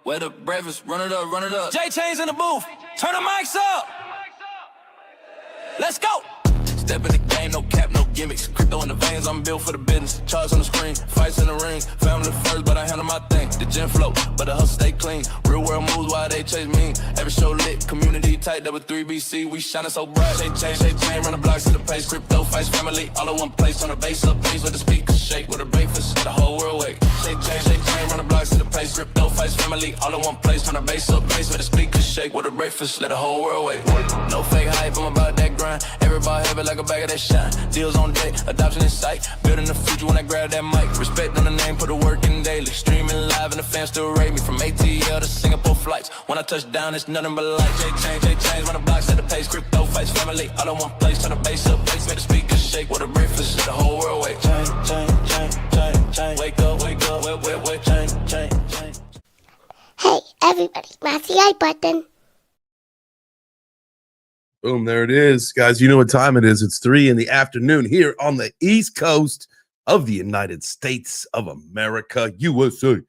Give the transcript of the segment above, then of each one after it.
Where the breakfast, run it up, run it up. J-Chain's in the booth, turn the mics up. Let's go. Step in the game, no cap, no gimmicks. Crypto in the veins, I'm built for the business. Charts on the screen, fights in the ring. Family first, but I handle my thing. The gym flow, but the hustle stay clean. Real world moves while they chase me. Every show lit, community tight, double 3BC. We shining so bright. Chain, run the blocks to the pace. Crypto fights family, all in one place. On the base up, base with the speakers shake. With a breakfast, the whole world wake. Chain, run the blocks to the pace. Crypto fights family, all in one place. On the base up, base with the speakers shake. With a breakfast, let the whole world wake. No fake hype, I'm about that grind. Everybody have it like a bag of that shine. Deals on deck, adoption in sight. Building the future when I grab that mic. Respect on the name, put the work in daily. Streaming live and the fans still rate me. From ATL to Singapore flights. When I touch down, it's nothing but light. Change, run the blocks at the pace. Crypto fights family, all in one place. Turn the bass up, bass, make the speakers shake. With a breakfast, let the whole world wake. Change. Wake up, wake, change. Hey, everybody, smash the like button. Boom, there it is. Guys, you know what time it is. It's 3 p.m. here on the East Coast of the United States of America. USA.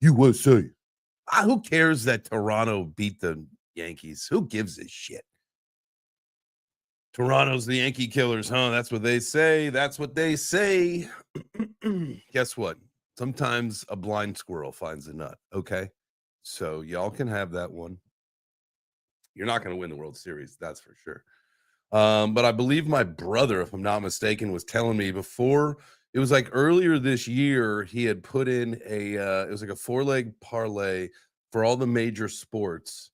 Who cares that Toronto beat the Yankees? Who gives a shit? Toronto's the Yankee killers, huh? That's what they say. Guess what? Sometimes a blind squirrel finds a nut, okay? So y'all can have that one. You're not going to win the World Series, that's for sure. But I believe my brother, if I'm not mistaken, was telling me before, it was like earlier this year, he had put in it was like a 4-leg parlay for all the major sports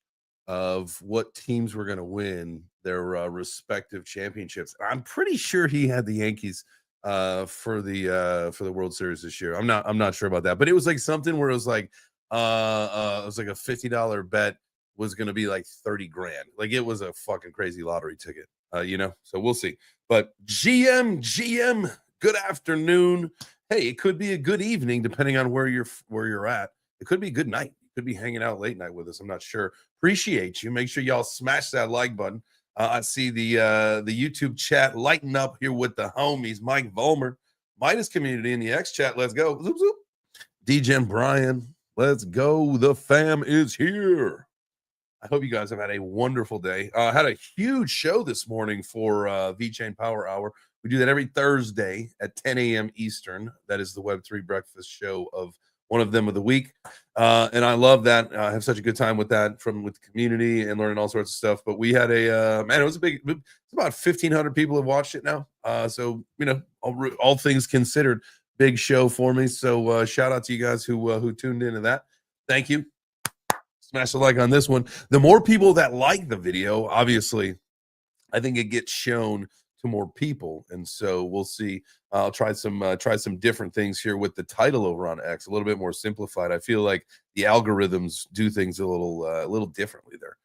of what teams were going to win their respective championships. I'm pretty sure he had the Yankees for the World Series this year. I'm not sure about that, but it was like something where it was like a $50 bet was going to be like 30 grand. Like it was a fucking crazy lottery ticket, so we'll see. But GM, good afternoon. Hey, it could be a good evening depending on where you're at. It could be a good night. You could be hanging out late night with us. I'm not sure. Appreciate you. Make sure y'all smash that like button. I see the YouTube chat lighting up here with the homies. Mike Vollmer, Midas community in the X chat. Let's go. Zoop, zoop. DJ Brian, let's go. The fam is here. I hope you guys have had a wonderful day. Had a huge show this morning for V-Chain Power Hour. We do that every Thursday at 10 a.m. Eastern. That is the Web3 breakfast show of one of them of the week. And I love that. I have such a good time with that with the community and learning all sorts of stuff. But we had it was it's about 1,500 people have watched it now. So, all things considered, big show for me. So shout out to you guys who tuned into that. Thank you. Smash the like on this one. The more people that like the video, obviously, I think it gets shown to more people, and so we'll see. I'll try some different things here with the title over on X, a little bit more simplified. I feel like the algorithms do things a little differently there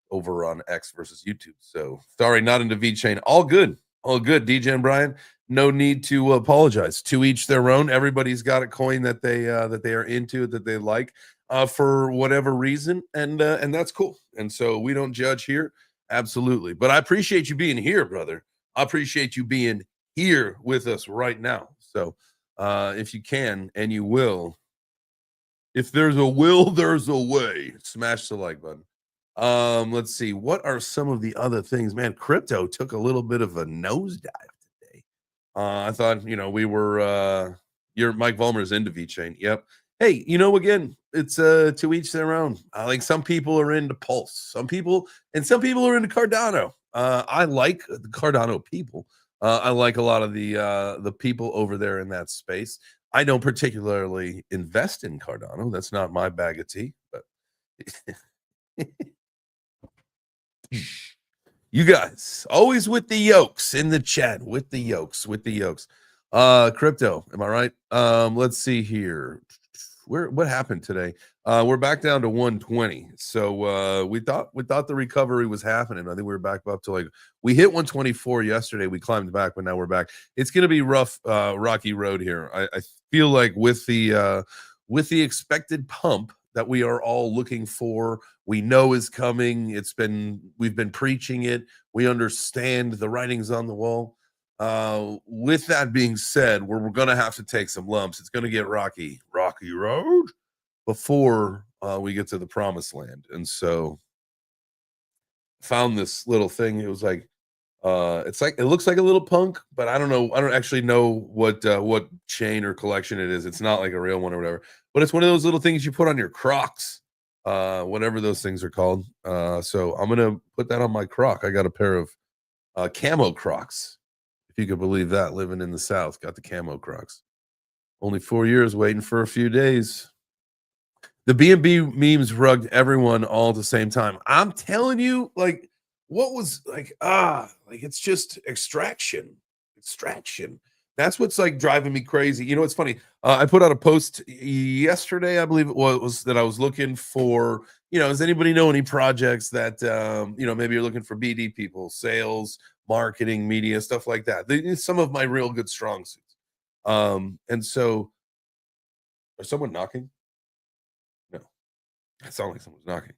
over on X versus YouTube. So sorry, not into V-Chain. All good, DJ and Brian. No need to apologize. To each their own. Everybody's got a coin that they are into, that they like. For whatever reason, and that's cool. And so we don't judge here, absolutely. But I appreciate you being here, brother. I appreciate you being here with us right now. So if you can, and you will, if there's a will, there's a way. Smash the like button. Let's see. What are some of the other things? Man, crypto took a little bit of a nosedive today. I thought, we were your Mike Vollmer's into V-Chain. Yep. Hey, again, it's to each their own. Like some people are into Pulse, some people are into Cardano. I like the Cardano people. I like a lot of the people over there in that space. I don't particularly invest in Cardano. That's not my bag of tea. But you guys always with the yokes in the chat, with the yokes. Crypto, am I right? Let's see here. What happened today? We're back down to 120. So we thought the recovery was happening. I think we were back up to we hit 124 yesterday. We climbed back, but now we're back. It's going to be rough, rocky road here. I feel like with the expected pump that we are all looking for, we know is coming. We've been preaching it. We understand the writings on the wall. With that being said, we're going to have to take some lumps. It's going to get rocky road before we get to the promised land. And so found this little thing. It was like it's like it looks like a little punk, but I don't know. I don't actually know what chain or collection it is. It's not like a real one or whatever. But it's one of those little things you put on your Crocs, whatever those things are called. So I'm gonna put that on my Croc. I got a pair of camo Crocs, if you could believe that. Living in the South, got the camo Crocs. Only 4 years, waiting for a few days. The B&B memes rugged everyone all at the same time. I'm telling you, like, what was like it's just extraction. That's what's like driving me crazy. You know, it's funny. I put out a post yesterday, I believe it was that I was looking for, does anybody know any projects that, maybe you're looking for BD people, sales, marketing, media, stuff like that. Some of my real good strong suits. And so, is someone knocking? No. It sounded like someone's knocking.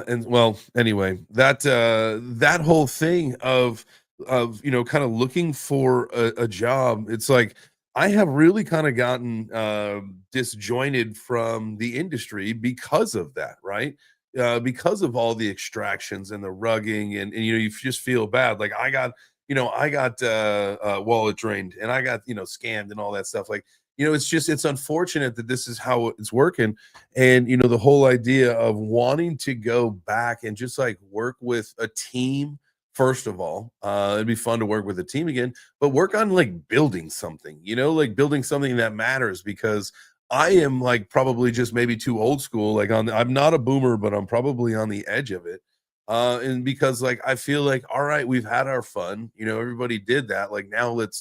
And well, anyway, that whole thing of kind of looking for a job, it's like I have really kind of gotten disjointed from the industry because of that, right? Because of all the extractions and the rugging, and you just feel bad. Like I got wallet drained, and I got scammed and all that stuff. Like it's unfortunate that this is how it's working. And the whole idea of wanting to go back and just like work with a team, first of all, it'd be fun to work with a team again, but work on like building something, like building something that matters, because I am like probably just maybe too old school. Like I'm not a boomer, but I'm probably on the edge of it. And because like I feel like, all right, we've had our fun, everybody did that. Like now let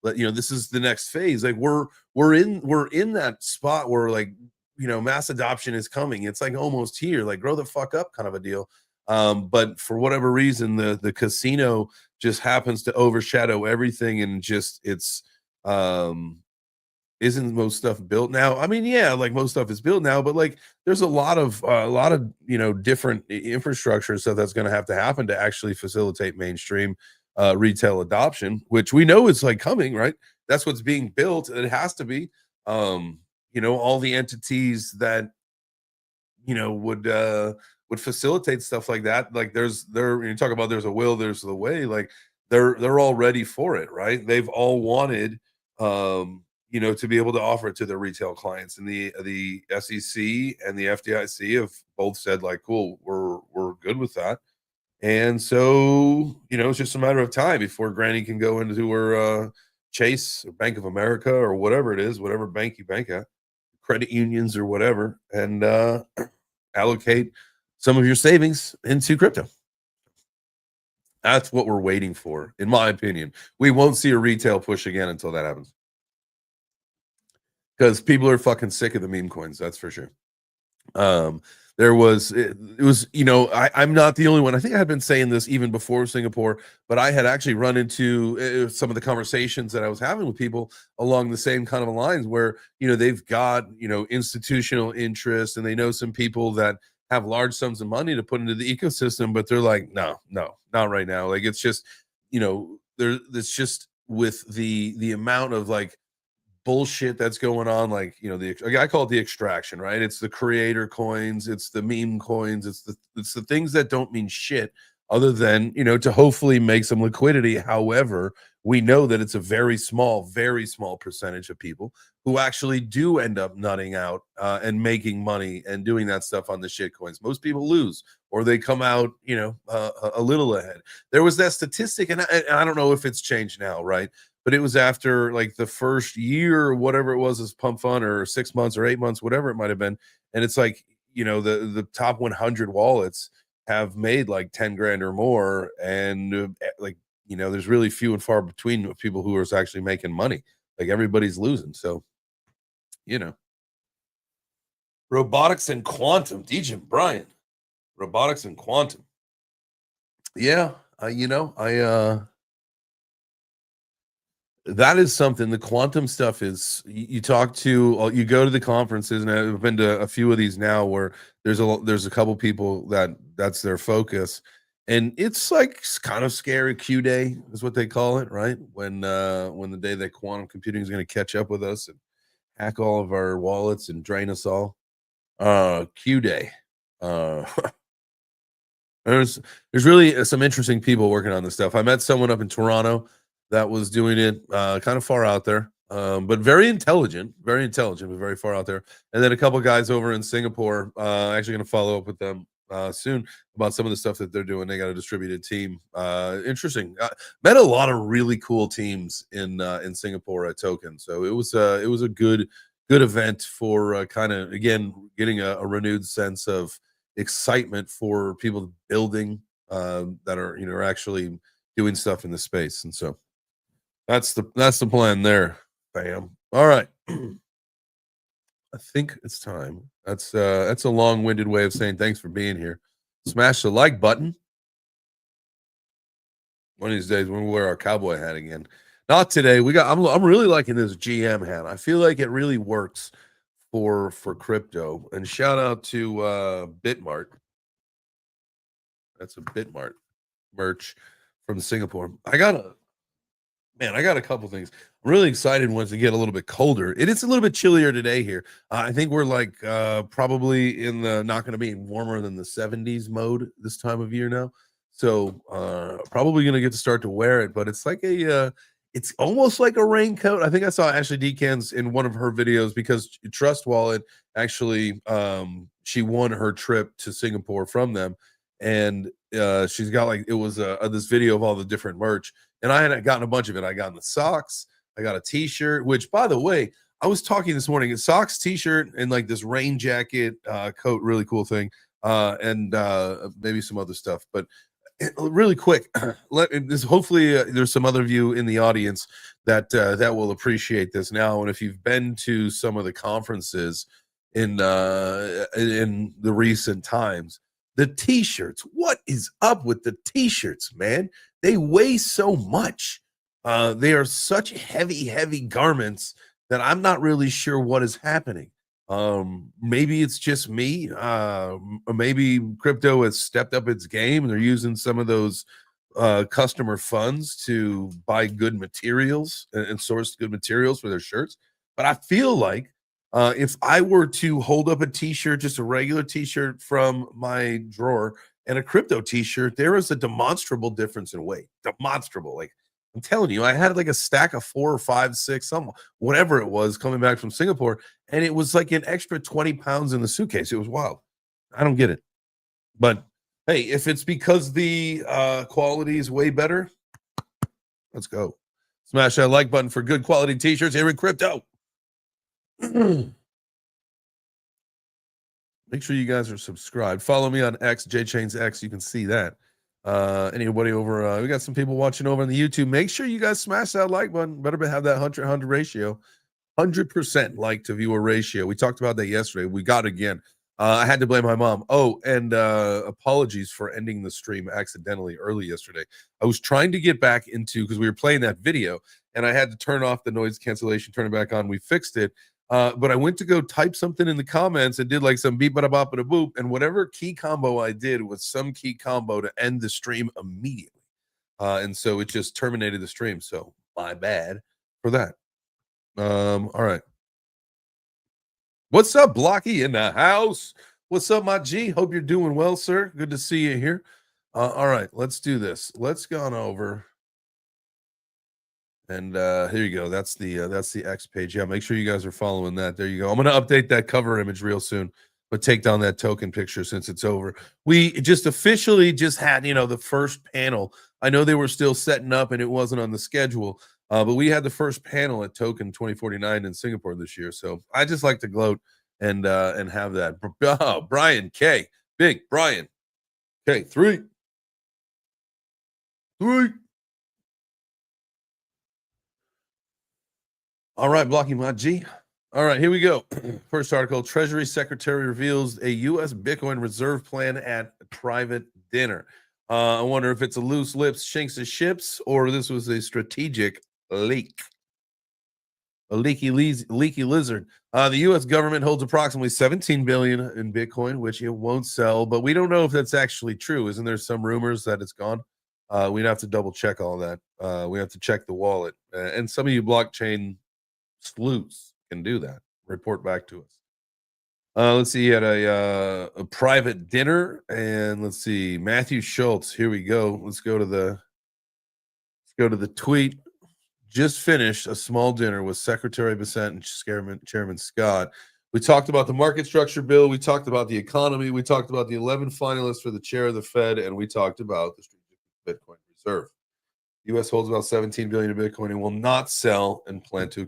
this is the next phase. Like we're in that spot where like mass adoption is coming. It's like almost here, like grow the fuck up kind of a deal. But for whatever reason, the casino just happens to overshadow everything, and just isn't most stuff built now? I mean, yeah, like most stuff is built now, but like there's a lot of different infrastructure stuff that's going to have to happen to actually facilitate mainstream retail adoption, which we know is like coming, right? That's what's being built. It has to be. All the entities that would facilitate stuff like that. Like you talk about there's a will, there's the way. Like they're all ready for it, right? They've all wanted to be able to offer it to their retail clients, and the SEC and the FDIC have both said like, cool, we're good with that. And so, it's just a matter of time before Granny can go into her Chase or Bank of America or whatever it is, whatever bank you bank at, credit unions or whatever, and allocate some of your savings into crypto. That's what we're waiting for, in my opinion. We won't see a retail push again until that happens, because people are fucking sick of the meme coins. That's for sure. There was it was I'm not the only one. I think I had been saying this even before Singapore, but I had actually run into some of the conversations that I was having with people along the same kind of lines, where they've got institutional interest, and they know some people that have large sums of money to put into the ecosystem, but they're like, no, not right now. Like it's just it's just with the amount of like bullshit that's going on, like I call it the extraction, right? It's the creator coins, it's the meme coins, it's the things that don't mean shit other than to hopefully make some liquidity. However, we know that it's a very small percentage of people who actually do end up nutting out and making money and doing that stuff on the shit coins. Most people lose, or they come out a little ahead. There was that statistic, and I don't know if it's changed now, right? But it was after like the first year or whatever it was as Pump Fun, or 6 months or 8 months, whatever it might have been. And it's like, the top 100 wallets have made like 10 grand or more. And there's really few and far between of people who are actually making money. Like everybody's losing. So, robotics and quantum, DJ Brian, robotics and quantum. Yeah. That is something. The quantum stuff is you talk to, you go to the conferences, and I've been to a few of these now where there's a couple people that's their focus, and it's like kind of scary. Q day is what they call it, right? When the day that quantum computing is going to catch up with us and hack all of our wallets and drain us all. Q Day. Uh, there's really some interesting people working on this stuff. I met someone up in Toronto that was doing it kind of far out there, but very intelligent, but very far out there. And then a couple guys over in Singapore. Actually, going to follow up with them soon about some of the stuff that they're doing. They got a distributed team. Interesting. Met a lot of really cool teams in Singapore at Token. So it was a good event for kind of again getting a renewed sense of excitement for people building that are actually doing stuff in the space. And so that's the plan there. Bam. All right. I think it's time. That's a long-winded way of saying thanks for being here. Smash the like button. One of these days when we wear our cowboy hat again. Not today. I'm really liking this GM hat. I feel like it really works for crypto. And shout out to Bitmart. That's a Bitmart merch from Singapore. I got a couple things. I'm really excited once it get a little bit colder. It is a little bit chillier today here. I think we're like probably in the not going to be warmer than the 70s mode this time of year now. So probably going to get to start to wear it, but it's like it's almost like a raincoat. I think I saw Ashley Decans in one of her videos because Trust Wallet actually she won her trip to Singapore from them, and she's got like it was this video of all the different merch, and I had gotten a bunch of it. I got the socks, I got a t-shirt, which by the way, I was talking this morning, socks, t-shirt, and like this rain jacket, coat, really cool thing, and maybe some other stuff. But really quick, hopefully there's some other of you in the audience that will appreciate this now. And if you've been to some of the conferences in the recent times, the t-shirts, what is up with the t-shirts, man? They weigh so much. They are such heavy garments that I'm not really sure what is happening. Maybe it's just me. Maybe crypto has stepped up its game and they're using some of those customer funds to buy good materials and source good materials for their shirts. But I feel like if I were to hold up a t-shirt, just a regular t-shirt from my drawer and a crypto t-shirt, there is a demonstrable difference in weight. Demonstrable. Like I'm telling you, I had like a stack of 4 or 5, 6, whatever it was coming back from Singapore, and it was like an extra 20 pounds in the suitcase. It was wild. I don't get it. But hey, if it's because the quality is way better, let's go. Smash that like button for good quality t-shirts here in crypto. Make sure you guys are subscribed. Follow me on X, JChains X. You can see that. Anybody over? We got some people watching over on the YouTube. Make sure you guys smash that like button. Better have that 100 ratio, 100% like to viewer ratio. We talked about that yesterday. We got it again. I had to blame my mom. Oh, and apologies for ending the stream accidentally early yesterday. I was trying to get back into because we were playing that video, and I had to turn off the noise cancellation, turn it back on. We fixed it. But I went to go type something in the comments and did like some beep bada bop bada boop, and whatever key combo I did was some key combo to end the stream immediately, and so it just terminated the stream. So my bad for that. All right. What's up, Blocky in the house? What's up, my G? Hope you're doing well, sir. Good to see you here. All right, let's do this. Let's go on over. And here you go. That's the X page. Yeah, make sure you guys are following that. There you go. I'm going to update that cover image real soon, but take down that token picture since it's over. We just officially just had, the first panel. I know they were still setting up and it wasn't on the schedule, but we had the first panel at Token 2049 in Singapore this year. So I just like to gloat and have that. Oh, Brian K. Big Brian K. 3. All right, Blocky my G. All right, here we go. First article, Treasury Secretary reveals a U.S. Bitcoin reserve plan at private dinner. I wonder if it's a loose lips, shinks and ships, or this was a strategic leak. A leaky lizard. The U.S. government holds approximately 17 billion in Bitcoin, which it won't sell, but we don't know if that's actually true. Isn't there some rumors that it's gone? We'd have to double check all that. We have to check the wallet. And some of you blockchain sleuths can do that. Report back to us. Let's see. He had a private dinner, and let's see. Matthew Schultz. Here we go. Let's go to the tweet. Just finished a small dinner with Secretary Bissett and Chairman Scott. We talked about the market structure bill. We talked about the economy. We talked about the 11 finalists for the chair of the Fed, and we talked about the strategic Bitcoin reserve. U.S. holds about 17 billion in Bitcoin and will not sell and plan to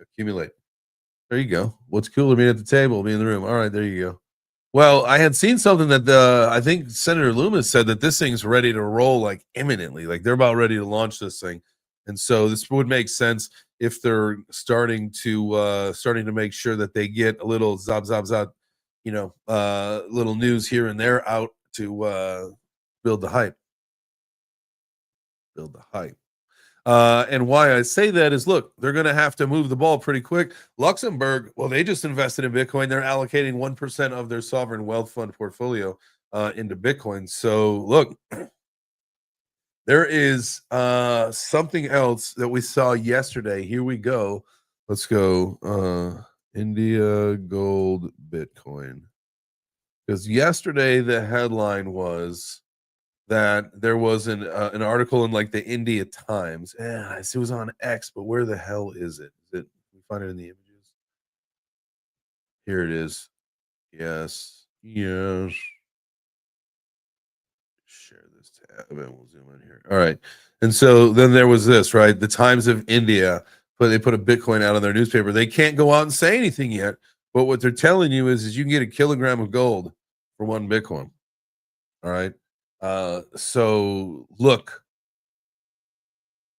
accumulate. There you go. What's cooler, being at the table, being in the room? All right, there you go. Well, I had seen something that I think Senator Loomis said that this thing's ready to roll like imminently, like they're about ready to launch this thing, and so this would make sense if they're starting to make sure that they get a little zop, little news here and there out to build the hype. Build the hype. And why I say that is, look, they're going to have to move the ball pretty quick. Luxembourg, well, they just invested in Bitcoin. They're allocating 1% of their sovereign wealth fund portfolio into Bitcoin. So, look, there is something else that we saw yesterday. Here we go. Let's go. India gold Bitcoin. Because yesterday the headline was that there was an article in like the India Times. It was on X, but where the hell is it? We find it in the images? Here it is. Yes. Share this tab and we'll zoom in here. All right. And so then there was this, right? The Times of India, but they put a Bitcoin out on their newspaper. They can't go out and say anything yet, but what they're telling you is you can get a kilogram of gold for 1 Bitcoin. All right. So look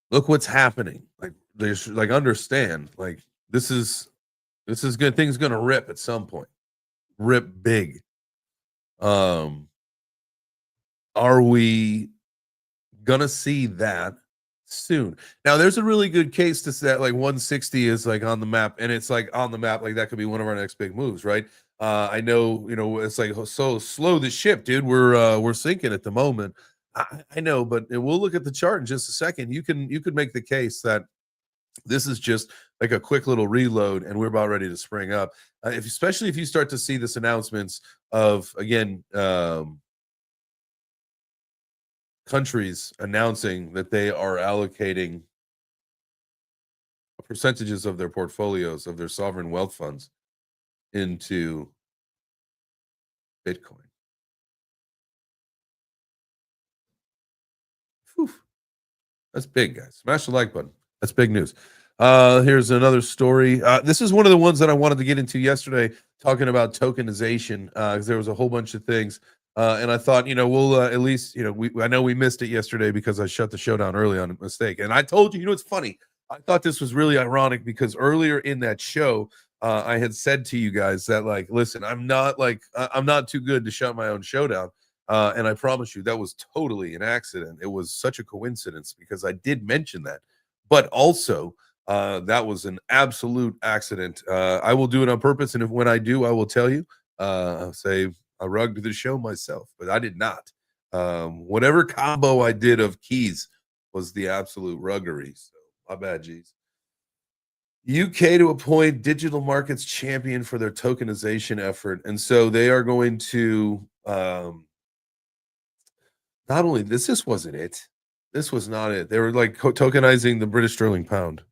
what's happening. Like there's like understand, like this is good. Things gonna rip at some point. Rip big. Are we gonna see that soon? Now there's a really good case to say that like 160 is like on the map, and it's like on the map, like that could be one of our next big moves, right? I know, it's like so slow the ship, dude. We're sinking at the moment. I know, but we'll look at the chart in just a second. You could make the case that this is just like a quick little reload, and we're about ready to spring up. Especially if you start to see this announcements of again countries announcing that they are allocating percentages of their portfolios of their sovereign wealth funds into Bitcoin. Whew. That's big, guys. Smash the like button. That's big news. Here's another story. This is one of the ones that I wanted to get into yesterday, talking about tokenization, because there was a whole bunch of things. And I thought, we'll at least, I know we missed it yesterday because I shut the show down early on a mistake. And I told you, it's funny. I thought this was really ironic because earlier in that show, I had said to you guys that, like, listen, I'm not too good to shut my own show down. And I promise you that was totally an accident. It was such a coincidence because I did mention that, but also that was an absolute accident. I will do it on purpose, and when I do, I will tell you. I'll say I rugged the show myself, but I did not. Whatever combo I did of keys was the absolute ruggery. So my bad, G's. UK to appoint digital markets champion for their tokenization effort, and so they are going to. Not only this wasn't it. This was not it. They were like tokenizing the British sterling pound.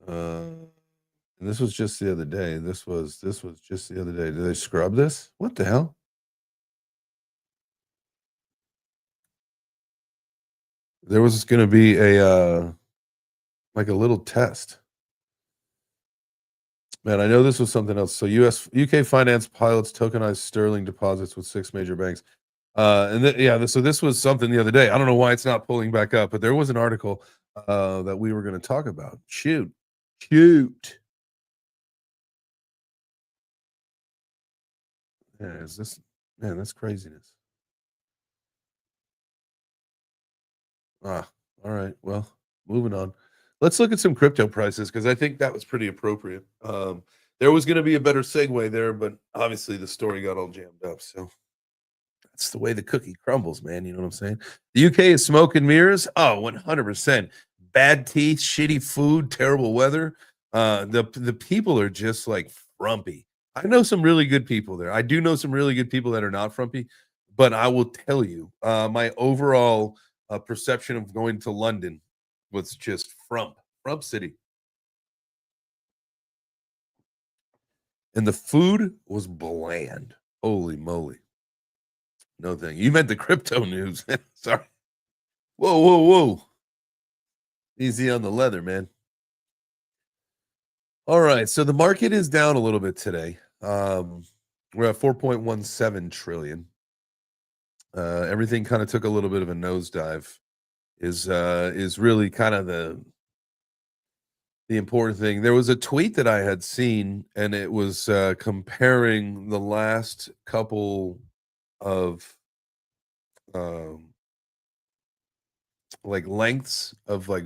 And this was just the other day. This was just the other day. Did they scrub this? What the hell? There was going to be a like a little test. Man, I know this was something else. So UK finance pilots tokenized sterling deposits with 6 major banks. So this was something the other day. I don't know why it's not pulling back up, but there was an article that we were going to talk about. Shoot. Yeah, that's craziness. All right. Well, moving on. Let's look at some crypto prices because I think that was pretty appropriate. There was going to be a better segue there, but obviously the story got all jammed up. So That's the way the cookie crumbles, man. You know what I'm saying? The UK is smoke and mirrors. Oh, 100%. Bad teeth, shitty food, terrible weather. The people are just like frumpy. I know some really good people there. I do know some really good people that are not frumpy, but I will tell you, my overall perception of going to London was just frump city. And the food was bland. Holy moly. No thing. You meant the crypto news. Sorry. Whoa, whoa, whoa. Easy on the leather, man. All right. So the market is down a little bit today. We're at 4.17 trillion. Everything kind of took a little bit of a nosedive. Is really kind of the important thing. There was a tweet that I had seen, and it was comparing the last couple of um, like lengths of like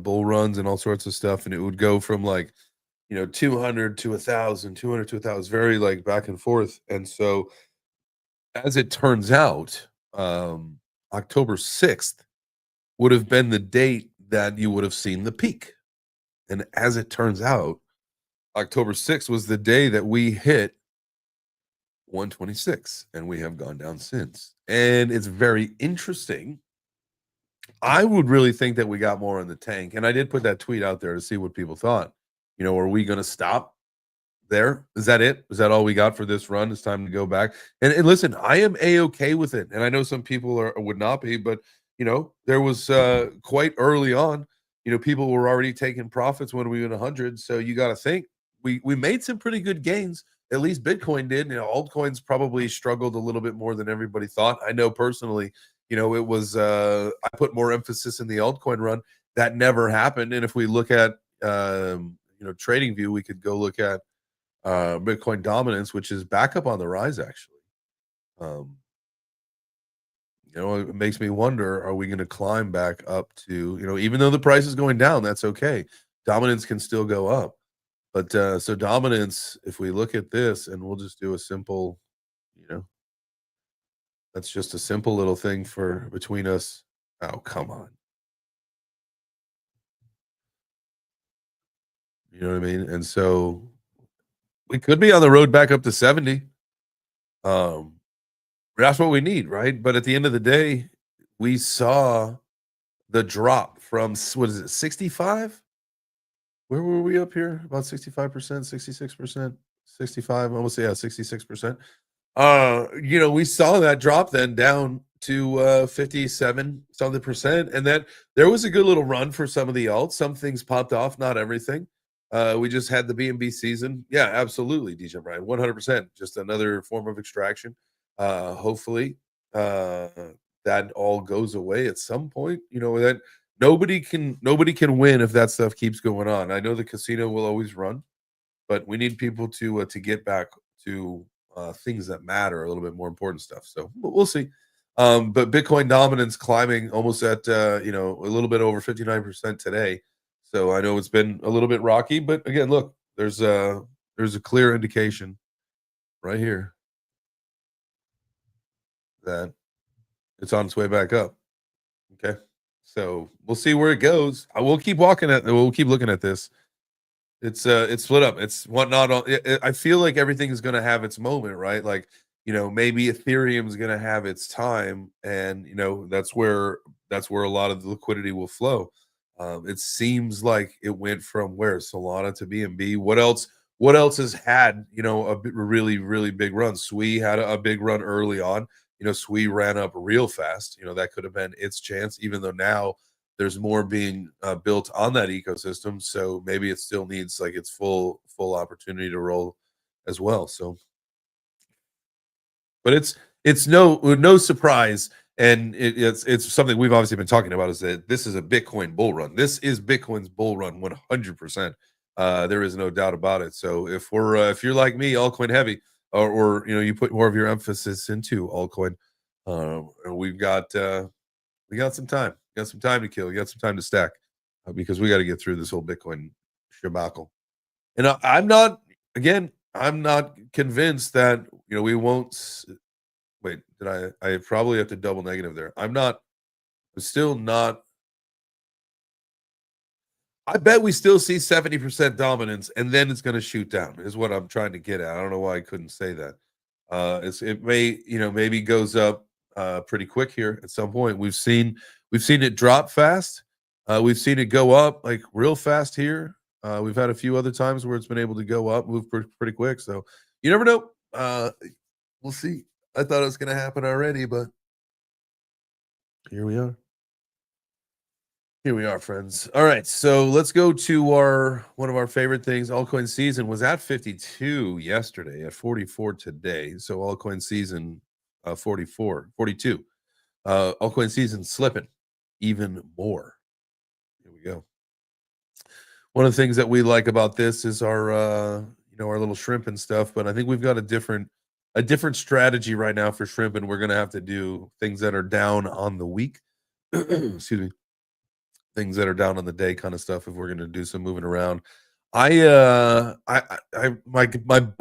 bull runs and all sorts of stuff, and it would go from like 200 to 1,000, 200 to 1,000, very like back and forth. And so, as it turns out, October 6th would have been the date that you would have seen the peak. And as it turns out, October 6th was the day that we hit 126, and we have gone down since. And it's very interesting. I would really think that we got more in the tank. And I did put that tweet out there to see what people thought. Are we going to stop there? Is that it? Is that all we got for this run? It's time to go back. And listen, I am A-okay with it. And I know some people would not be, but there was quite early on, people were already taking profits when we were in 100. So you got to think we made some pretty good gains. At least Bitcoin did. Altcoins probably struggled a little bit more than everybody thought. I know personally, it was I put more emphasis in the altcoin run. That never happened. And if we look at trading view, we could go look at Bitcoin dominance, which is back up on the rise actually. It makes me wonder, are we going to climb back up to, even though the price is going down, that's okay. Dominance can still go up. But so dominance, if we look at this, and we'll just do a simple, that's just a simple little thing for between us. Oh, come on. You know what I mean? And so we could be on the road back up to 70. That's what we need, right? But at the end of the day, we saw the drop from, what is it, 65? Where were we up here? About 65%, 66%, 65, almost, yeah, 66%. We saw that drop then down to 57 something percent, and then there was a good little run for some of the alts. Some things popped off, not everything. We just had the BNB season. Yeah, absolutely, DJ Brian, 100%. Just another form of extraction. Hopefully, that all goes away at some point. That nobody can win if that stuff keeps going on. I know the casino will always run, but we need people to get back to things that matter, a little bit more important stuff. So we'll see. But Bitcoin dominance climbing almost at a little bit over 59% today. So I know it's been a little bit rocky, but again, look, there's a clear indication right here that it's on its way back up. Okay. So we'll see where it goes. I will keep we'll keep looking at this. It's split up. It's whatnot. I feel like everything is going to have its moment, right? Like, maybe Ethereum is going to have its time, and that's where a lot of the liquidity will flow. It seems like it went from where Solana to BNB. What else? What else has had really really big run? Sui had a big run early on. Sui ran up real fast. That could have been its chance, even though now there's more being built on that ecosystem. So maybe it still needs like its full opportunity to roll as well. So, but it's no surprise, and it's something we've obviously been talking about, is that this is a Bitcoin bull run. This is Bitcoin's bull run 100%. There is no doubt about it. So if you're like me, altcoin heavy, or you put more of your emphasis into altcoin, we've got some time. We got some time to kill. We got some time to stack, because we got to get through this whole Bitcoin shabacle. And I'm not convinced that we won't Wait, did I probably have to double negative there. I'm still not. I bet we still see 70% dominance and then it's going to shoot down is what I'm trying to get at. I don't know why I couldn't say that. It may, maybe goes up pretty quick here at some point. We've seen it drop fast. We've seen it go up like real fast here. We've had a few other times where it's been able to go up, move pretty quick. So you never know. We'll see. I thought it was going to happen already, but here we are. Here we are, friends. All right, so let's go to one of our favorite things. Altcoin season was at 52 yesterday, at 44 today. So altcoin season 44, 42. Altcoin season slipping even more. Here we go. One of the things that we like about this is our our little shrimp and stuff, but I think we've got a different strategy right now for shrimp, and we're gonna have to do things that are down on the week. Excuse me, things that are down on the day kind of stuff if we're going to do some moving around. My good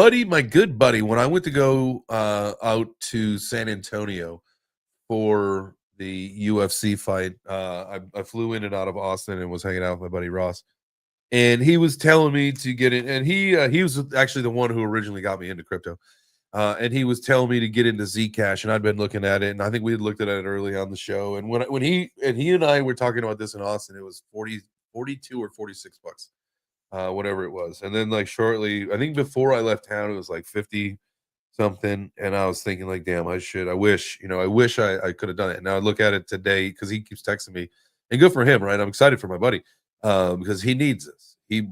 buddy, when I went to go out to San Antonio for the UFC fight, I flew in and out of Austin and was hanging out with my buddy Ross, and he was telling me to get in, and he was actually the one who originally got me into crypto. And he was telling me to get into Zcash, and I'd been looking at it, and I think we had looked at it early on the show. And when he and I were talking about this in Austin, it was 42 or $46, whatever it was. And then like shortly, I think before I left town, it was like 50 something. And I was thinking like, damn, I wish I could have done it. And now I look at it today because he keeps texting me, and good for him, right? I'm excited for my buddy because he needs this. He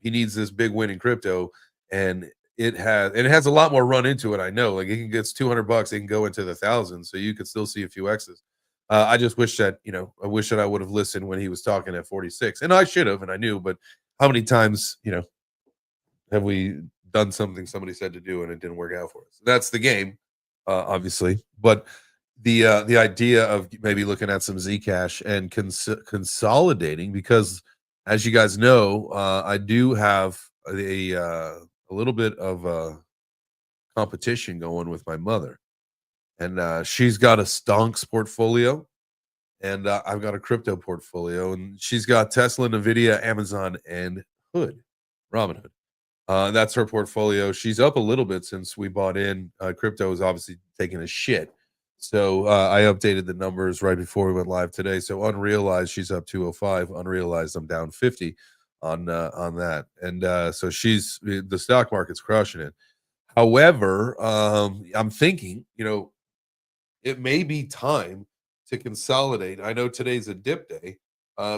needs this big win in crypto, and it has a lot more run into it. I know, like it can get $200, it can go into the thousands, so you could still see a few X's. I just wish that I would have listened when he was talking at 46, and I should have, and I knew. But how many times have we done something somebody said to do and it didn't work out for us? That's the game, obviously. But the idea of maybe looking at some Zcash and consolidating, because as you guys know, I do have a little bit of competition going with my mother, and she's got a stonks portfolio, and I've got a crypto portfolio, and she's got Tesla, Nvidia, Amazon, and Robinhood. That's her portfolio. She's up a little bit since we bought in. Crypto is obviously taking a shit, so I updated the numbers right before we went live today. So unrealized, she's up 205. Unrealized, I'm down 50 on that, and so the stock market's crushing it. However, I'm thinking, it may be time to consolidate. I know today's a dip day,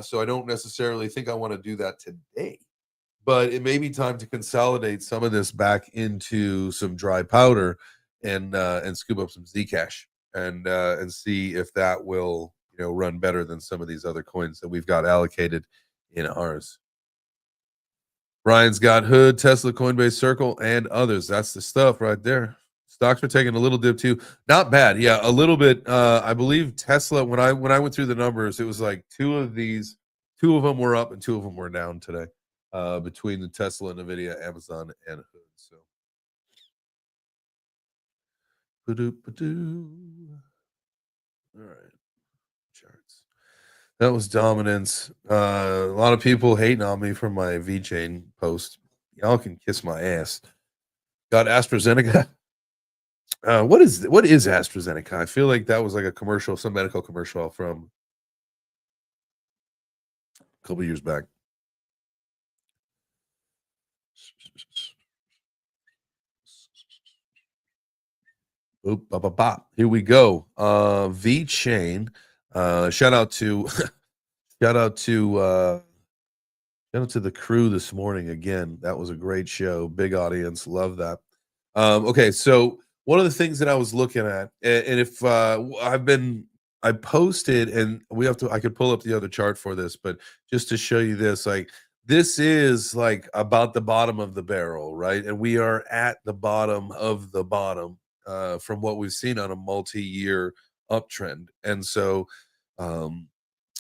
so I don't necessarily think I want to do that today, but it may be time to consolidate some of this back into some dry powder and scoop up some Zcash and see if that will run better than some of these other coins that we've got allocated in ours. Brian's got Hood, Tesla, Coinbase, Circle, and others. That's the stuff right there. Stocks were taking a little dip too. Not bad. Yeah, a little bit. I believe Tesla, when I went through the numbers, it was like two of them were up and two of them were down today. Between the Tesla, Nvidia, Amazon, and Hood. So all right. Charts. That was dominance. A lot of people hating on me from my VeChain post. Y'all can kiss my ass. Got AstraZeneca. What is AstraZeneca? I feel like that was like a commercial, some medical commercial from a couple years back. Oop, bop, bop, bop. Here we go. VeChain. Shout out to shout out to the crew this morning again. That was a great show. Big audience. Love that. Okay, so one of the things that I was looking at, and if I posted, and I could pull up the other chart for this, but just to show you this, like this is like about the bottom of the barrel, right? And we are at the bottom of the bottom from what we've seen on a multi-year uptrend. And so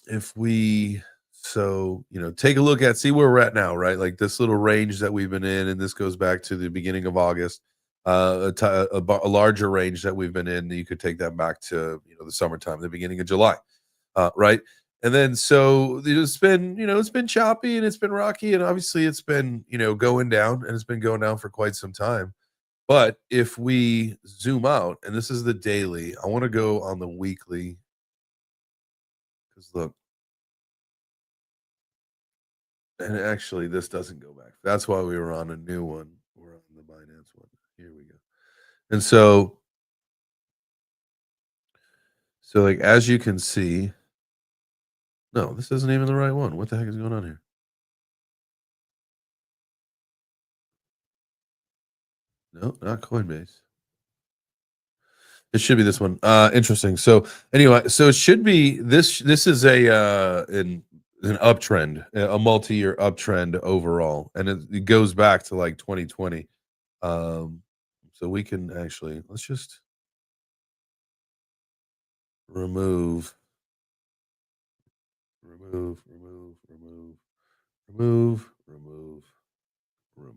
if we take a look at, see where we're at now, right? Like this little range that we've been in, and this goes back to the beginning of August. a larger range that we've been in. You could take that back to the summertime, the beginning of July, right? And then so it's been it's been choppy and it's been rocky, and obviously it's been going down, and it's been going down for quite some time. But if we zoom out, and this is the daily, I want to go on the weekly because look, and actually this doesn't go back. That's why we were on a new one. We're on the Binance one. Here we go. And so like as you can see, no, this isn't even the right one. What the heck is going on here? No, not Coinbase. It should be this one. Interesting. So anyway, so it should be this. This is an uptrend, a multi-year uptrend overall, and it goes back to like 2020. Um, so we can actually let's just remove, remove, remove, remove, remove, remove, remove.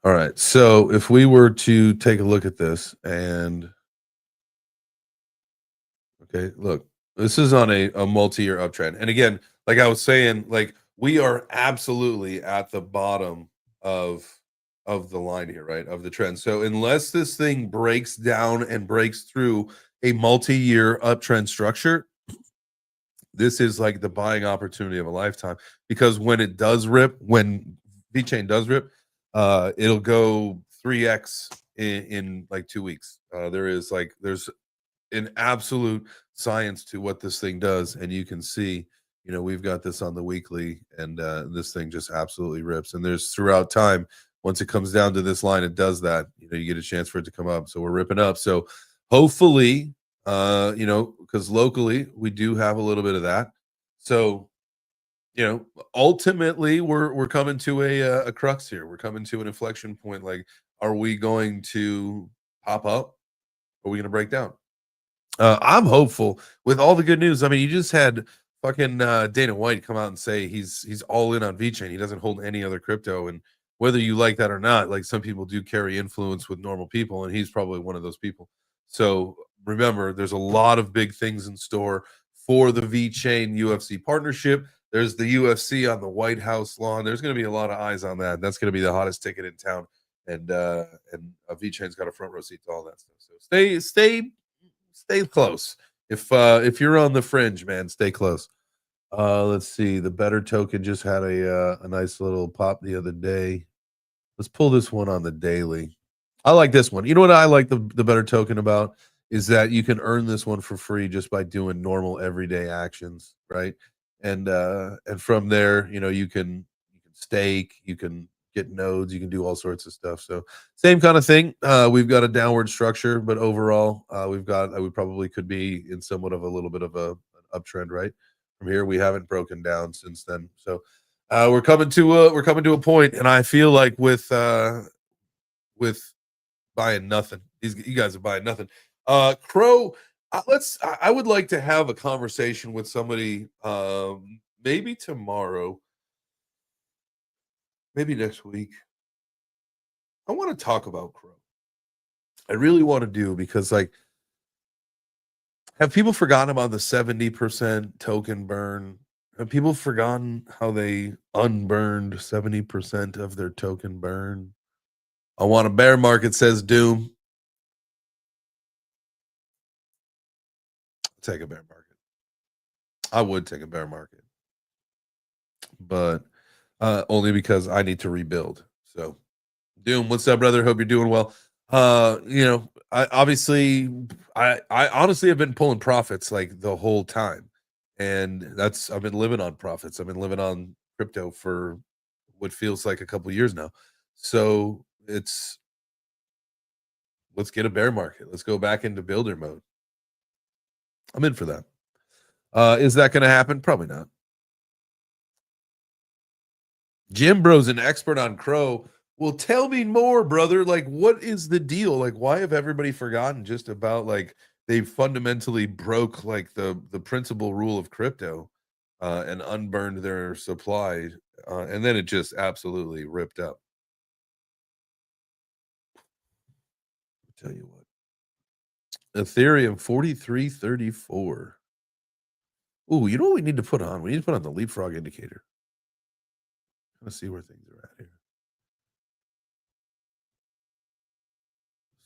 All right. So if we were to take a look at this and okay, look, this is on a multi-year uptrend. And again, like I was saying, like we are absolutely at the bottom of the line here, right? Of the trend. So unless this thing breaks down and breaks through a multi-year uptrend structure, this is like the buying opportunity of a lifetime because when it does rip, when VeChain does rip, it'll go 3x in like 2 weeks. There's an absolute science to what this thing does, and you can see we've got this on the weekly, and this thing just absolutely rips. And there's throughout time, once it comes down to this line, it does that. You get a chance for it to come up, so we're ripping up. So hopefully because locally we do have a little bit of that. So ultimately we're coming to a crux here. We're coming to an inflection point. Like, are we going to pop up? Or are we going to break down? I'm hopeful with all the good news. I mean, you just had fucking Dana White come out and say he's all in on VeChain. He doesn't hold any other crypto, and whether you like that or not, like some people do carry influence with normal people, and he's probably one of those people. So remember, there's a lot of big things in store for the VeChain UFC partnership. There's the UFC on the White House lawn. There's going to be a lot of eyes on that. That's going to be the hottest ticket in town, and VeChain's got a front row seat to all that stuff. So stay close. If you're on the fringe, man, stay close. Let's see. The Better token just had a nice little pop the other day. Let's pull this one on the daily. I like this one. You know what I like the Better token about is that you can earn this one for free just by doing normal everyday actions, right? And from there, you can stake, you can get nodes, you can do all sorts of stuff. So same kind of thing. We've got a downward structure, but overall, we probably could be in somewhat of a little bit of an uptrend, right? From here, we haven't broken down since then. So we're coming to a point, and I feel like with buying nothing, you guys are buying nothing. Crow, I would like to have a conversation with somebody, maybe tomorrow, maybe next week. I want to talk about Crow. I really want to do because like have people forgotten about the 70% token burn? Have people forgotten how they unburned 70% of their token burn? I want a bear market, says Doom. Take a bear market. I would take a bear market. But only because I need to rebuild. So Doom, what's up, brother? Hope you're doing well. I obviously I honestly have been pulling profits like the whole time. And I've been living on profits. I've been living on crypto for what feels like a couple years now. So let's get a bear market. Let's go back into builder mode. I'm in for that. Is that going to happen? Probably not. Jim Bro's an expert on Crow. Well, tell me more, brother. Like, what is the deal? Like, why have everybody forgotten just about like they fundamentally broke like the principal rule of crypto and unburned their supply, and then it just absolutely ripped up. tell you what. Ethereum 43.34. Ooh, you know what we need to put on? We need to put on the leapfrog indicator. Let's see where things are at here.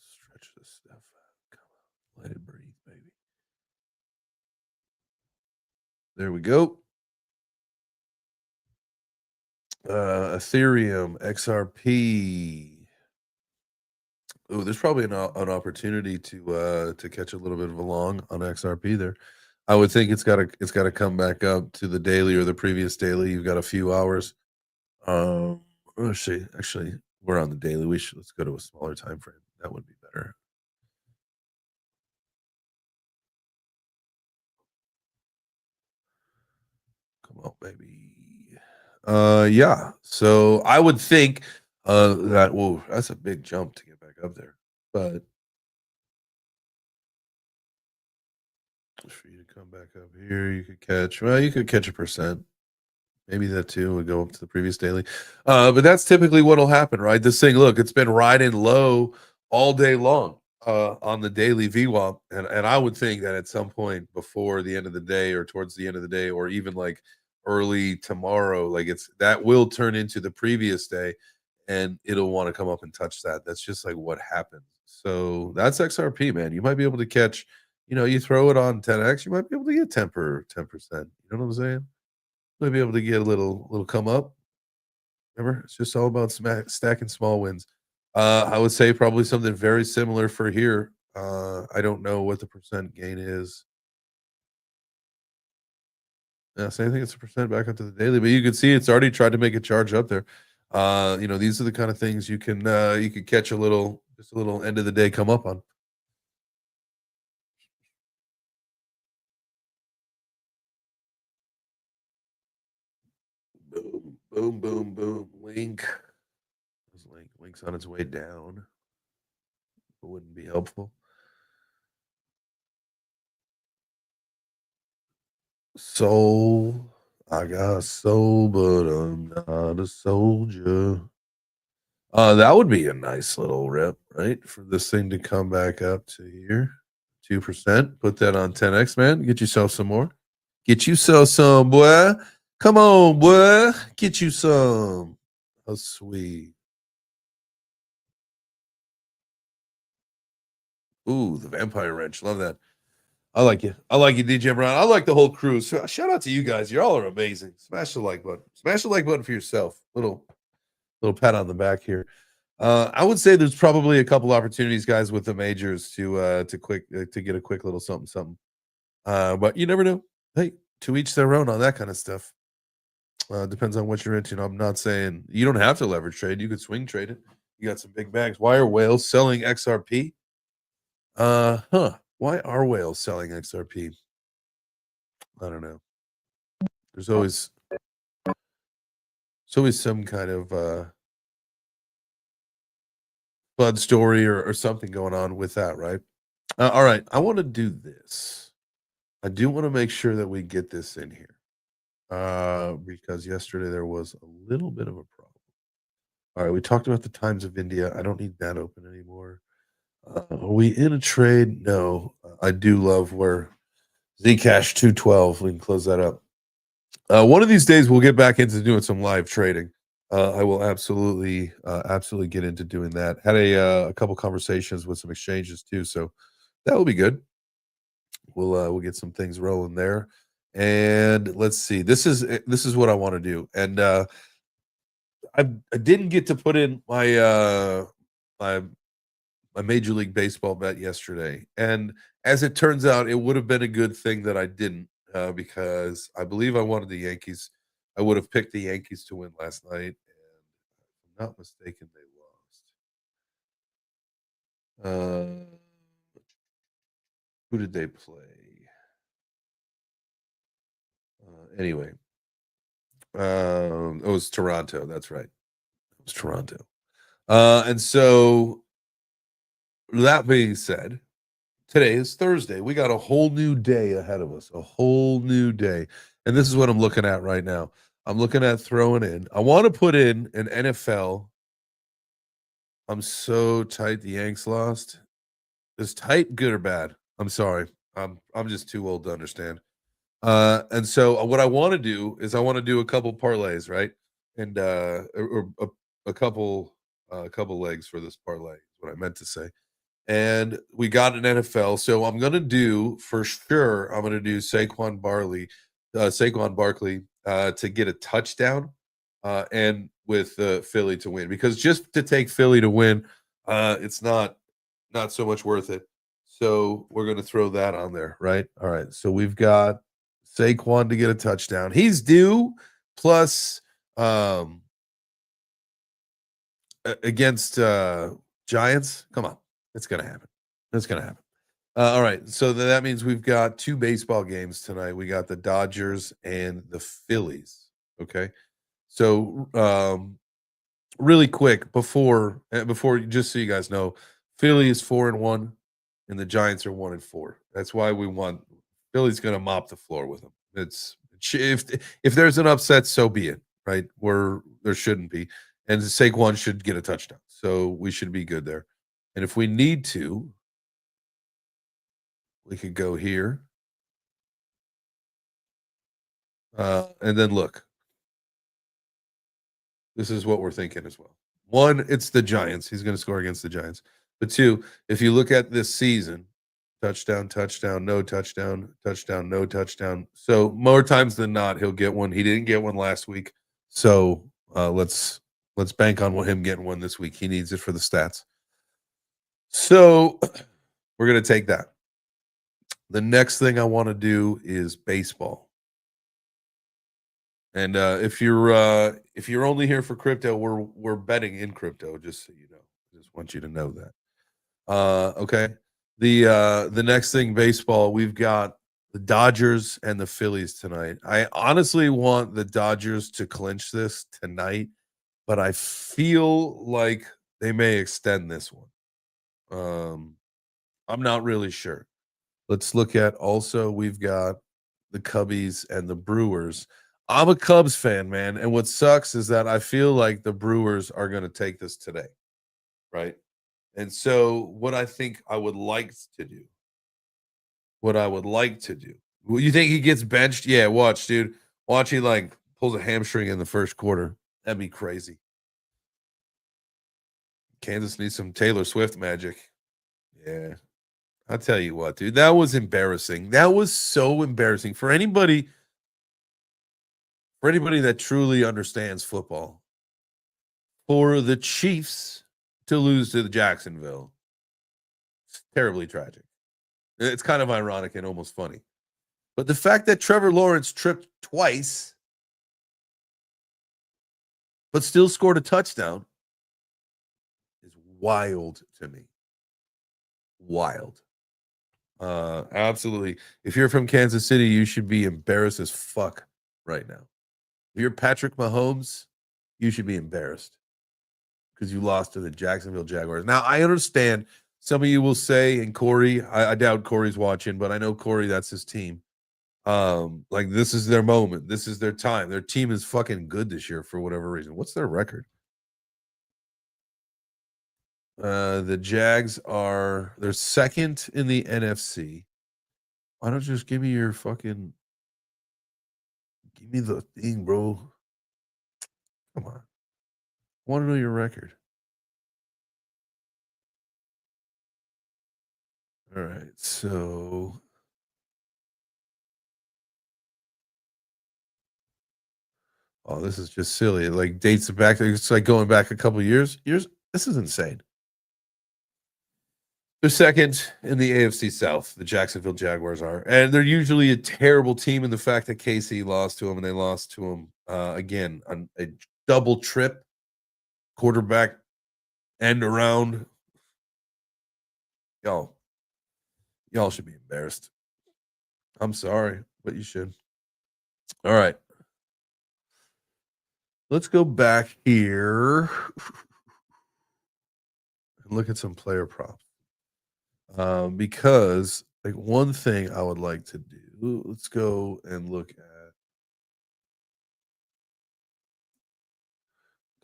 Stretch this stuff out. Come on. Let it breathe, baby. There we go. Ethereum, XRP. Oh, there's probably an opportunity to catch a little bit of a long on XRP there. I would think it's gotta come back up to the daily or the previous daily. You've got a few hours. Let's see. Actually, we're on the daily. Let's go to a smaller time frame. That would be better. Come on, baby. Yeah. So I would think that whoa, that's a big jump to get back up there. But for you to come back up here, you could catch a percent. Maybe that too would go up to the previous daily. But that's typically what'll happen, right? This thing, look, it's been riding low all day long on the daily VWAP. And I would think that at some point before the end of the day or towards the end of the day, or even like early tomorrow, like that will turn into the previous day and it'll want to come up and touch that. That's just like what happens. So that's XRP, man. You might be able to catch, you throw it on 10x, you might be able to get 10%. You know what I'm saying? Might be able to get a little come up. Remember, it's just all about stacking small wins. I would say probably something very similar for here. I don't know what the percent gain is. Yeah, so I think it's a percent back up to the daily, but you can see it's already tried to make a charge up there. These are the kind of things you can catch just a little end of the day come up on. Boom, boom, boom, boom. Link's on its way down. It wouldn't be helpful. Soul. I got soul, but I'm not a soldier. That would be a nice little rip, right? For this thing to come back up to here. 2%. Put that on 10x, man. Get yourself some more. Get yourself some, boy. Come on, boy. Get you some. Oh, sweet. Ooh, the vampire wrench. Love that. I like you. I like you, DJ Brown. I like the whole crew. So shout out to you guys. You all are amazing. Smash the like button. Smash the like button for yourself. Little pat on the back here. I would say there's probably a couple opportunities, guys, with the majors to get a quick little something. But you never know. Hey, to each their own on that kind of stuff. Depends on what you're into. I'm not saying you don't have to leverage trade. You could swing trade it. You got some big bags. Why are whales selling XRP? Why are whales selling XRP? I don't know. There's always some kind of bud story or something going on with that, right? All right, I want to do this. I do want to make sure that we get this in here because yesterday there was a little bit of a problem. All right, we talked about the times of India. I don't need that open anymore. Are we in a trade? No. I do love where Zcash 212. We can close that up. One of these days we'll get back into doing some live trading. I will absolutely get into doing that. Had a couple conversations with some exchanges too, so that will be good. We'll get some things rolling there. And let's see. This is what I want to do. And I didn't get to put in my my Major League Baseball bet yesterday. And as it turns out, it would have been a good thing that I didn't because I believe I wanted the Yankees. I would have picked the Yankees to win last night. And if I'm not mistaken, they lost. Who did they play? Anyway, it was Toronto. That's right. It was Toronto. And so that being said, today is Thursday. We got a whole new day ahead of us, a whole new day. And this is what I'm looking at right now. I'm looking at throwing in. I want to put in an NFL. I'm so tight the Yanks lost. Is tight good or bad? I'm sorry. I'm just too old to understand. And so what I want to do is I want to do a couple parlays, right? And or a couple legs for this parlay is what I meant to say. And we got an NFL, so I'm gonna do for sure. I'm gonna do Saquon Barkley to get a touchdown, and with Philly to win because just to take Philly to win, it's not so much worth it. So we're gonna throw that on there, right? All right. So we've got Saquon to get a touchdown. He's due plus against Giants. Come on, it's gonna happen. It's gonna happen. All right, so that means we've got two baseball games tonight. We got the Dodgers and the Phillies. Okay, so really quick before just so you guys know, Philly is 4-1, and the Giants are 1-4. That's why we want Philly's going to mop the floor with them. If there's an upset, so be it. Right, where there shouldn't be, and Saquon should get a touchdown, so we should be good there. And if we need to, we could go here. And then look, this is what we're thinking as well. One, it's the Giants. He's going to score against the Giants. But two, if you look at this season, touchdown, touchdown, no touchdown, touchdown, no touchdown. So more times than not, he'll get one. He didn't get one last week. So let's bank on him getting one this week. He needs it for the stats. So we're going to take that. The next thing I want to do is baseball. And if you're only here for crypto, we're betting in crypto, just so you know. Just want you to know that. Okay. The next thing, baseball, we've got the Dodgers and the Phillies tonight. I honestly want the Dodgers to clinch this tonight, but I feel like they may extend this one. I'm not really sure. Let's look at also we've got the Cubbies and the Brewers. I'm a Cubs fan, man, and what sucks is that I feel like the Brewers are going to take this today, right? And so what I think I would like to do, well, you think he gets benched? Yeah, watch, dude. Watch he like pulls a hamstring in the first quarter. That'd be crazy. Kansas needs some Taylor Swift magic. Yeah. I'll tell you what, dude. That was embarrassing. That was so embarrassing for anybody that truly understands football. For the Chiefs to lose to the Jacksonville, it's terribly tragic. It's kind of ironic and almost funny. But the fact that Trevor Lawrence tripped twice, but still scored a touchdown, is wild to me. Wild. Absolutely. If you're from Kansas City, you should be embarrassed as fuck right now. If you're Patrick Mahomes, you should be embarrassed because you lost to the Jacksonville Jaguars. Now, I understand some of you will say, and Corey, I doubt Corey's watching, but I know Corey, that's his team. Like this is their moment. This is their time. Their team is fucking good this year for whatever reason. What's their record? The Jags they're second in the NFC. Why don't you just give me the thing, bro? Come on. I want to know your record. All right, so this is just silly. It like dates back. It's like going back a couple years. This is insane. They're second in the AFC South. The Jacksonville Jaguars are, and they're usually a terrible team. In the fact that KC lost to them, and they lost to them again on a double trip quarterback end around. Y'all should be embarrassed. I'm sorry, but you should. All right. Let's go back here and look at some player props. Because like one thing I would like to do, let's go and look at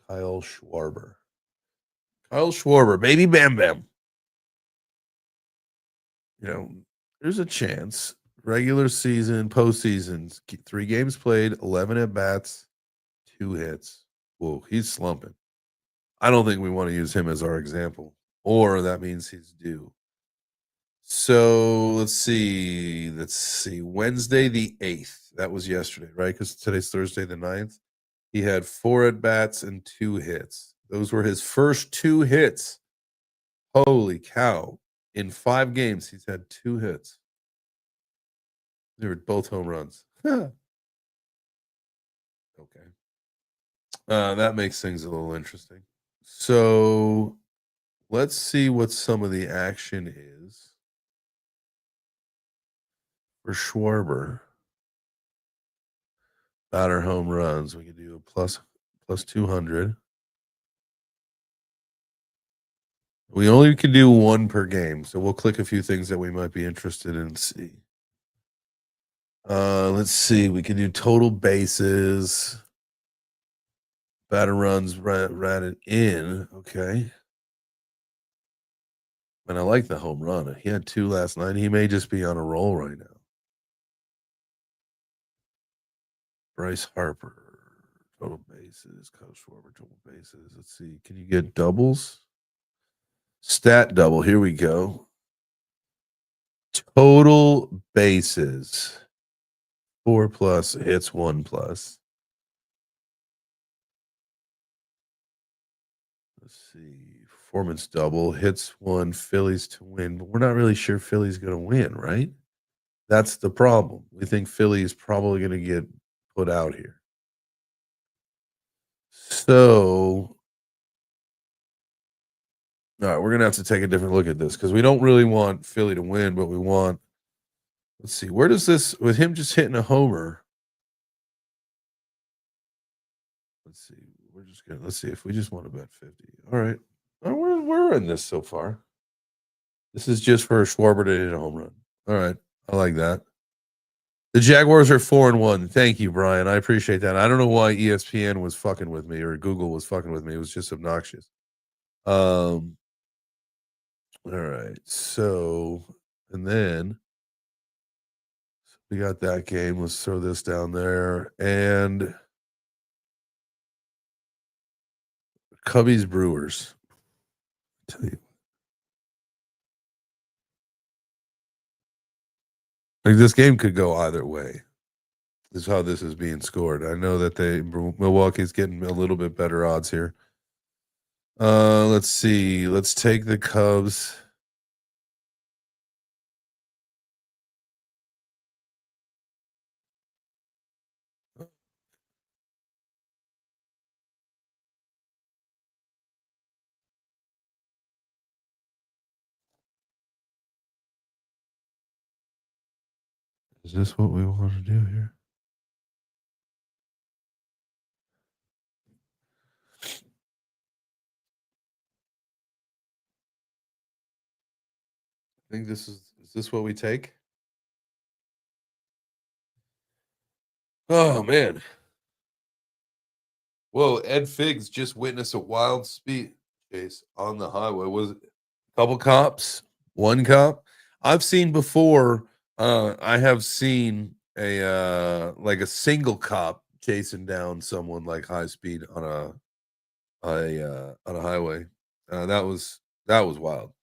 Kyle Schwarber. Kyle Schwarber, baby Bam Bam. You know, there's a chance. Regular season, postseason, 3 games played, 11 at bats, 2 hits. Whoa, he's slumping. I don't think we want to use him as our example, or that means he's due. So let's see. Let's see. Wednesday the 8th. That was yesterday, right? Because today's Thursday the 9th. He had 4 at bats and 2 hits. Those were his first 2 hits. Holy cow. In 5 games, he's had 2 hits. They were both home runs. Okay. That makes things a little interesting. So let's see what some of the action is for Schwarber. Batter home runs. We can do a plus 200. We only can do 1 per game, so we'll click a few things that we might be interested in and see. Let's see. We can do total bases. Batter runs ran in. Okay. And I like the home run. He had 2 last night. He may just be on a roll right now. Bryce Harper, total bases. Kyle Schwarber, total bases. Let's see. Can you get doubles? Stat double. Here we go. Total bases. 4 plus, hits 1 plus. Let's see. Performance double, hits 1, Phillies to win. But we're not really sure Philly's going to win, right? That's the problem. We think Philly is probably going to get put out here. So, all right, we're going to have to take a different look at this because we don't really want Philly to win, but we want, let's see, where does this, with him just hitting a homer, let's see, let's see if we just want to bet 50. All right, we're in this so far. This is just for Schwarber to hit a home run. All right, I like that. The Jaguars are 4-1. Thank you, Brian. I appreciate that. I don't know why ESPN was fucking with me or Google was fucking with me. It was just obnoxious. All right. So, and then we got that game. Let's throw this down there. And Cubbies Brewers. Tell you. Like this game could go either way. This is how this is being scored. I know that Milwaukee's getting a little bit better odds here. Let's see. Let's take the Cubs. Is this what we want to do here? I think is this what we take? Oh man. Whoa, Ed Figs just witnessed a wild speed chase on the highway. Was it a couple cops? 1 cop? I've seen before, I have seen like a single cop chasing down someone like high speed on a highway. That was wild.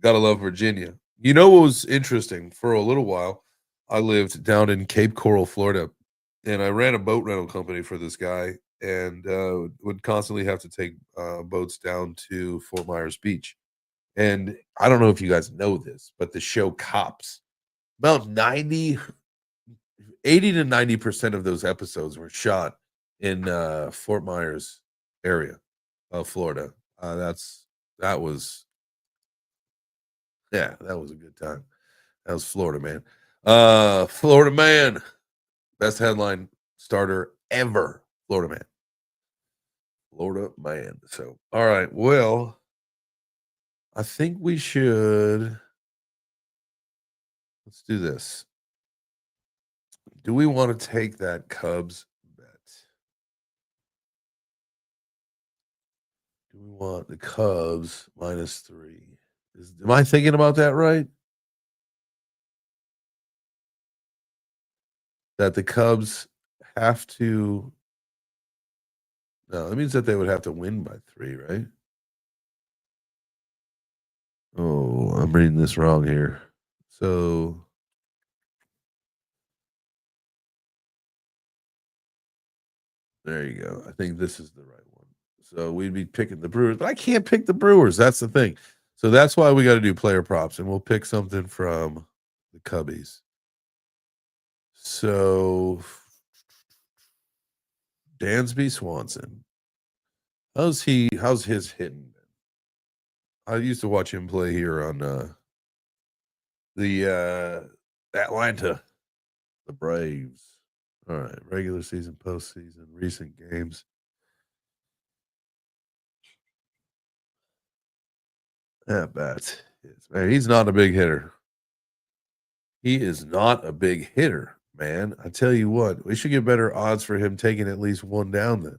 Gotta love Virginia. You know what was interesting? For a little while, I lived down in Cape Coral, Florida, and I ran a boat rental company for this guy, and would constantly have to take boats down to Fort Myers Beach. And I don't know if you guys know this, but the show Cops, about 80 to 90% of those episodes were shot in Fort Myers area of Florida. That was Yeah, that was a good time. That was Florida Man. Florida Man, best headline starter ever. Florida Man. Florida Man. So, all right. Well, I think we should. Let's do this. Do we want to take that Cubs bet? Do we want the Cubs -3? Am I thinking about that right? that the Cubs have to. No, that means that they would have to win by 3, right? Oh, I'm reading this wrong here. So there you go. I think this is the right one. So we'd be picking the Brewers, but I can't pick the Brewers. That's the thing. So that's why we got to do player props, and we'll pick something from the Cubbies. So Dansby Swanson. How's his hitting? I used to watch him play here on the Atlanta, the Braves. All right, regular season, postseason, recent games. At bats. Man, he's not a big hitter. He is not a big hitter, man. I tell you what, we should get better odds for him taking at least one down then.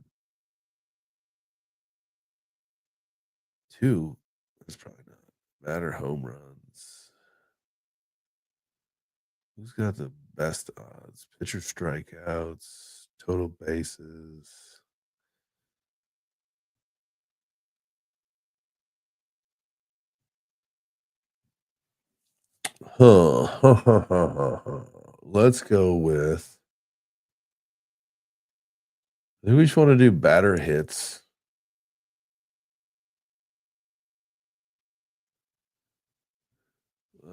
2. That's probably not. Batter home runs. Who's got the best odds? Pitcher strikeouts, total bases. Huh. Let's go with. I think we just want to do batter hits.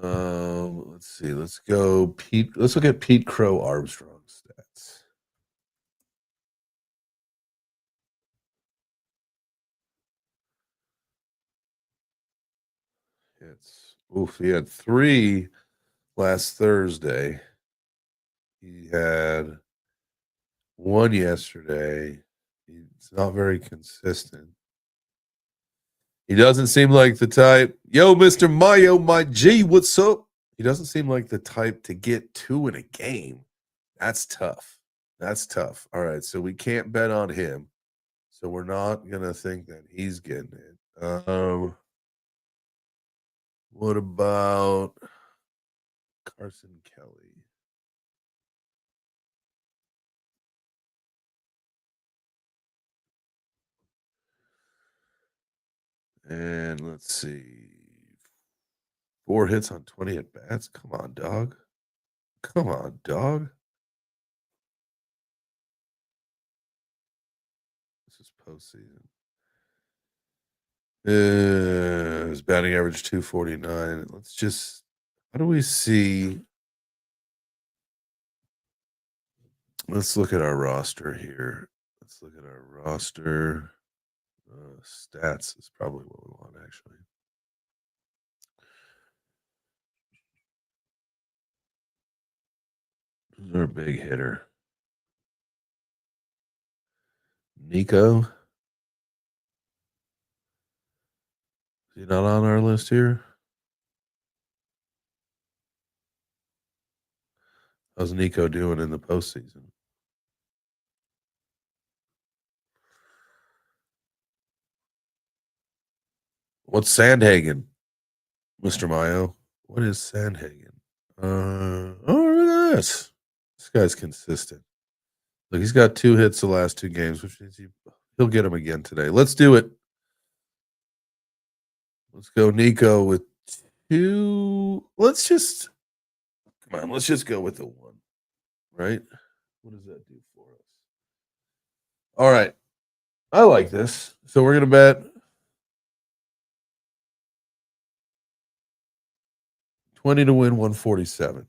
Let's see. Let's go Pete. Let's look at Pete Crow Armstrong stats. He had 3 last Thursday. He had 1 yesterday. He's not very consistent. He doesn't seem like the type. Yo, Mr. Mayo, my G, what's up? He doesn't seem like the type to get 2 in a game. That's tough. All right, so we can't bet on him. So we're not gonna think that he's getting it. What about Carson Kelly? And let's see. 4 hits on 20 at bats. Come on, dog. This is postseason. His batting average 249. How do we see? Let's look at our roster here. Stats is probably what we want, actually. Who's our big hitter? Nico. Is he not on our list here? How's Nico doing in the postseason? What's Sandhagen, Mr. Mayo? What is Sandhagen? Look at this. This guy's consistent. Look, he's got 2 hits the last 2 games, which means he'll get them again today. Let's do it. Let's go Nico with 2. Let's just go with the 1. Right? What does that do for us? All right. I like this. So we're gonna bet 20 to win 147.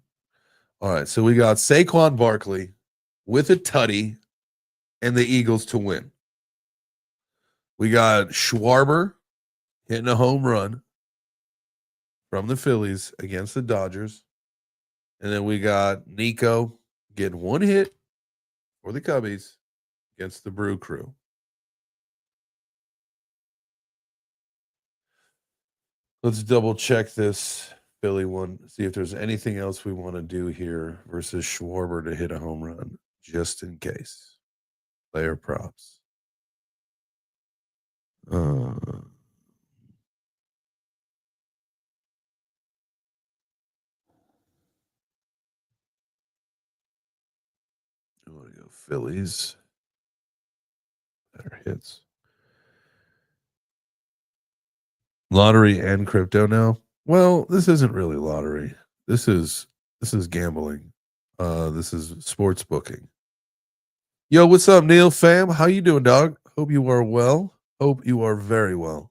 All right. So we got Saquon Barkley with a tutty and the Eagles to win. We got Schwarber hitting a home run from the Phillies against the Dodgers. And then we got Nico getting 1 hit for the Cubbies against the Brew Crew. Let's double check this Philly one, see if there's anything else we want to do here versus Schwarber to hit a home run, just in case. Player props. Phillies. Better hits. Lottery and crypto now. Well, this isn't really lottery. This is gambling. This is sports booking. Yo, what's up, Neil fam? How you doing, dog? Hope you are well. Hope you are very well.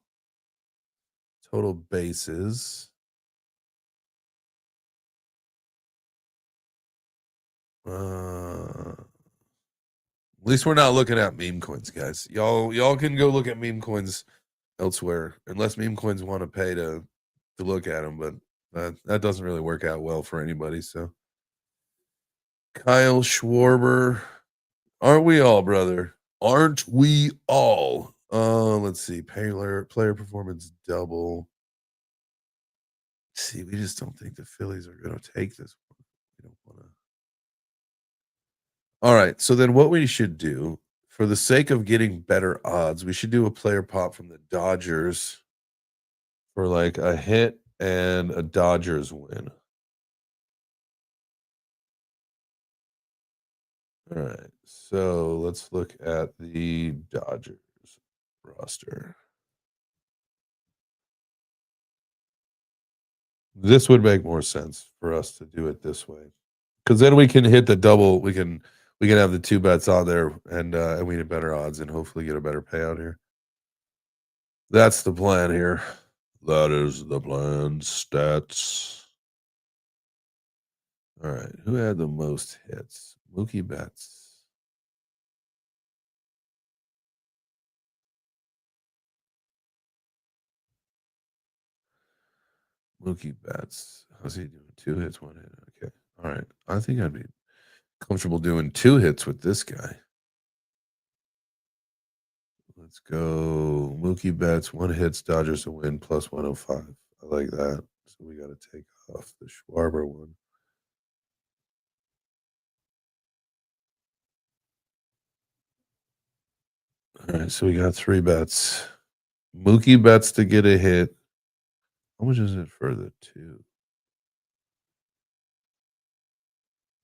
Total bases. At least we're not looking at meme coins, guys. Y'all can go look at meme coins elsewhere, unless meme coins want to pay to look at them, but that doesn't really work out well for anybody. So, Kyle Schwarber, aren't we all, brother? Aren't we all? Let's see, player performance double. See, we just don't think the Phillies are going to take this one. We don't want to. All right, so then what we should do, for the sake of getting better odds, we should do a player pop from the Dodgers for like a hit and a Dodgers win. All right, so let's look at the Dodgers roster. This would make more sense for us to do it this way, because then we can hit the double. We can have the two bets on there, and we get better odds and hopefully get a better payout here. That's the plan here. That is the plan. Stats. All right, who had the most hits? Mookie Betts. Mookie Betts. How's he doing? 2 hits, 1 hit. Okay. All right. I think I'd be comfortable doing 2 hits with this guy. Let's go. Mookie Betts, 1 hits, Dodgers to win, plus 105. I like that. So we got to take off the Schwarber one. All right. So we got 3 bets. Mookie Betts to get a hit. How much is it for the 2?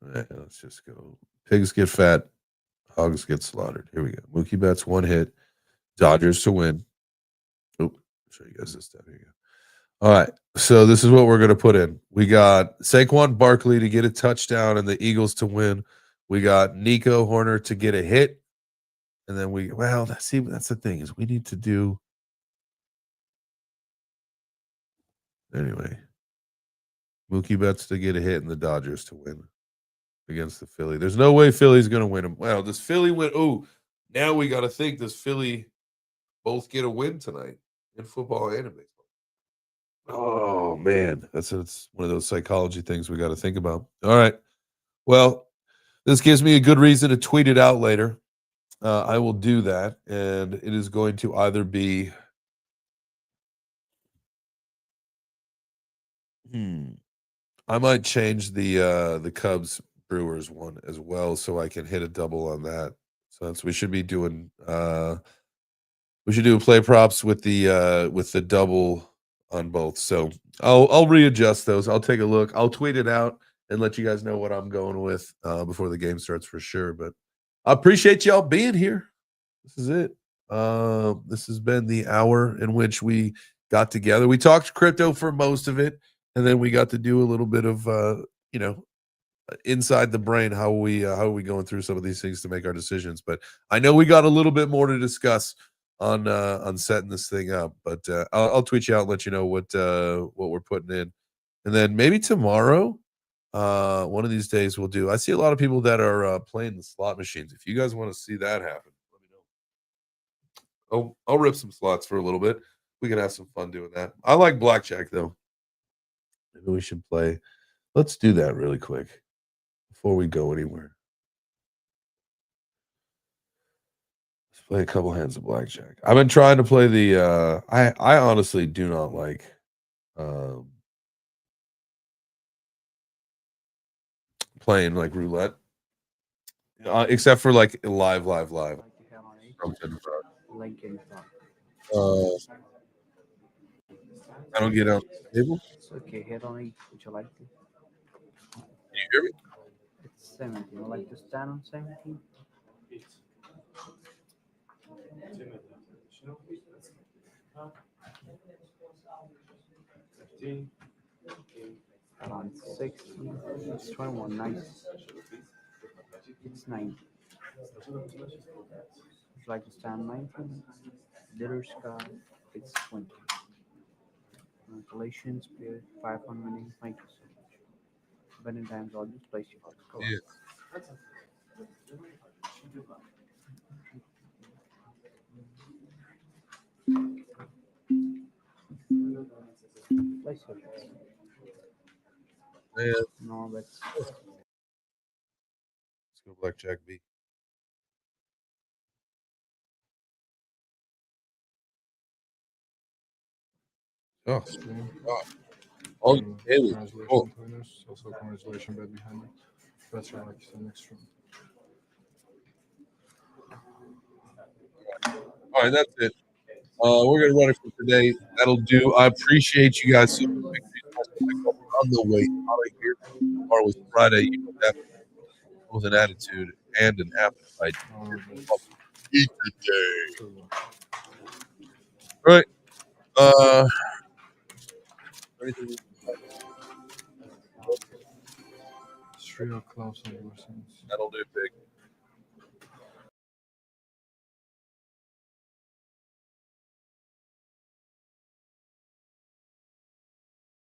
All right, let's just go. Pigs get fat, hogs get slaughtered. Here we go. Mookie Betts, 1 hit, Dodgers to win. Oh, show you guys this stuff. Here you go. All right, so this is what we're going to put in. We got Saquon Barkley to get a touchdown and the Eagles to win. We got Nico Horner to get a hit, and then that's the thing, is we need to do anyway. Mookie Betts to get a hit and the Dodgers to win against the Philly. There's no way Philly's going to win them. Well, does Philly win? Oh, now we got to think, does Philly both get a win tonight in football and in baseball? Oh, man. It's one of those psychology things we got to think about. All right. Well, this gives me a good reason to tweet it out later. I will do that, and it is going to either be I might change the Cubs Brewers one as well, so I can hit a double on that. So we should be doing we should do play props with the double on both. So I'll readjust those. I'll take a look. I'll tweet it out and let you guys know what I'm going with before the game starts for sure. But I appreciate y'all being here. This is it. This has been the hour in which we got together. We talked crypto for most of it, and then we got to do a little bit of inside the brain, how are we going through some of these things to make our decisions. But I know we got a little bit more to discuss on setting this thing up. But I'll tweet you out and let you know what we're putting in, and then maybe tomorrow, one of these days we'll do. I see a lot of people that are playing the slot machines. If you guys want to see that happen, let me know. I'll rip some slots for a little bit. We can have some fun doing that. I like blackjack though. Maybe we should play. Let's do that really quick before we go anywhere. Let's play a couple hands of blackjack. I've been trying to play the I honestly do not like playing like roulette. Except for like live. I don't get out the table. Okay, head on 8. Would you like to? Can you hear me? It's 17. Would you like to stand on 17? Around 60. It's 21. Nice. It's 90. It's like to stand 19. Litter sky. It's 20. Congratulations, player 500. Thank you so much. Many times all this place you got to go. Yeah. Place your Man, no, that's let's go blackjack B. Oh, Stream. oh, daily. Congratulations, Oh, winners. Also, congratulations, bet behind it. Better like the next room. all right, that's it. We're gonna run it for today. That'll do. I appreciate you guys so much. On the way out of here. Tomorrow was Friday. You know that with an attitude and an appetite. Eat today. Right. Anything? 3 o'clock on your sense. That'll do, big.